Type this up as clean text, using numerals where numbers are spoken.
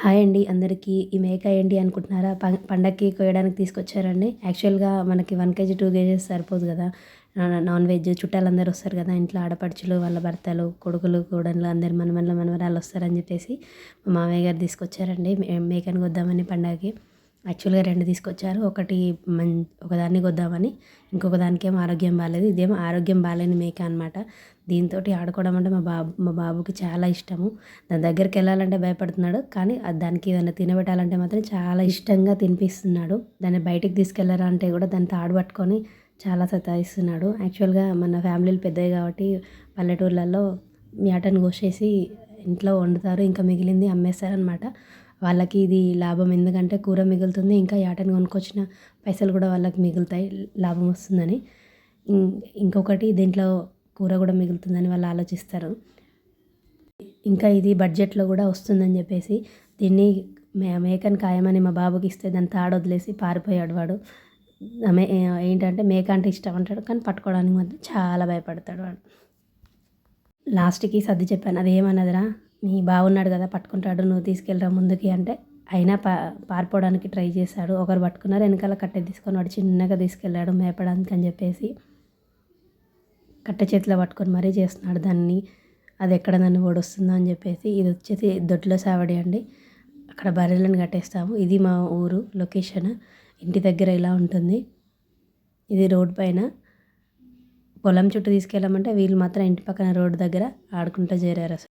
Hi అండి అందరికీ. ఈ మేక ఏంటి అనుకుంటున్నారా? పండక్కి కోయడానికి తీసుకొచ్చారండి. యాక్చువల్‌గా మనకి 1 కేజీ, 2 కేజీస్ సరిపోదు గదా! నాన్ వెజ్ చుట్టాలందరూ వస్తారు గదా! ఇంట్లో ఆడపడుచులు, వాళ్ళ భర్తలు, కొడుకులు, కోడళ్ళు అందరూ మనవళ్ళు, మనవరాళ్ళు వస్తారని జెప్పేసి మా మామయ్య గారు తీసుకొచ్చారండి. మేకని కోద్దామని పండగకి. యాక్చువల్‌గా 2 తీసుకొచ్చారు. ఒకదాన్ని కోద్దామని, ఇంకొక దానికేమో ఆరోగ్యం బాలేదు. ఇదేమో ఆరోగ్యం బాలేని మేక అనమాట. దీంతోటి ఆడుకోవడం అంటే మా బాబుకి చాలా ఇష్టము. దాని దగ్గరికెళ్ళాలంటే భయపడుతున్నాడు. కానీ దానికి ఏదైనా తినబెట్టాలంటే మాత్రం చాలా ఇష్టంగా తినిపిస్తున్నాడు. దాన్ని బయటికి తీసుకెళ్లరా అంటే కూడా దాన్ని తాడు పట్టుకొని చాలా సతాయిస్తున్నాడు. యాక్చువల్‌గా మన ఫ్యామిలీలు పెద్దవి కాబట్టి పల్లెటూర్లలో యాటను కోసేసి ఇంట్లో వండుతారు. ఇంకా మిగిలింది అమ్మేస్తారనమాట. వాళ్ళకి ఇది లాభం. ఎందుకంటే కూర మిగులుతుంది. ఇంకా యాటను కొనుక్కొచ్చిన పైసలు కూడా వాళ్ళకి మిగులుతాయి లాభం వస్తుందని. ఇంకొకటి దీంట్లో కూర కూడా మిగులుతుందని వాళ్ళు ఆలోచిస్తారు. ఇంకా ఇది బడ్జెట్‌లో కూడా వస్తుందని చెప్పేసి దీన్ని మేకని కాయమని మా బాబుకి ఇస్తే దాన్ని తాడు వదిలేసి పారిపోయాడు వాడు. ఏంటంటే మేక అంటే ఇష్టం అంటాడు. కానీ పట్టుకోవడానికి మాత్రం చాలా భయపడతాడు వాడు. లాస్ట్‌కి సర్ది చెప్పాను. అదేమన్నదిరా, మీ బావున్నాడు కదా పట్టుకుంటాడు, నువ్వు తీసుకెళ్ళరా ముందుకి అంటే అయినా పారిపోవడానికి ట్రై చేశాడు. ఒకరు పట్టుకున్నారు, వెనకాల కట్టె తీసుకొని వాడు చిన్నగా తీసుకెళ్ళాడు మేపడానికి అని చెప్పేసి. కట్టె చేతిలో పట్టుకొని మరీ చేస్తున్నాడు దాన్ని. అది ఎక్కడ నన్ను ఓడొస్తుందో అని చెప్పేసి. ఇది వచ్చేసి దొడ్లో సావడి అండి. అక్కడ బర్రెలను కట్టేస్తాము. ఇది మా ఊరు లొకేషన్. ఇంటి దగ్గర ఇలా ఉంటుంది. ఇది రోడ్ పైన. పొలం చుట్టూ తీసుకెళ్ళామంటే వీళ్ళు మాత్రం ఇంటి పక్కన రోడ్డు దగ్గర ఆడుకుంటూ చేరారు అసలు.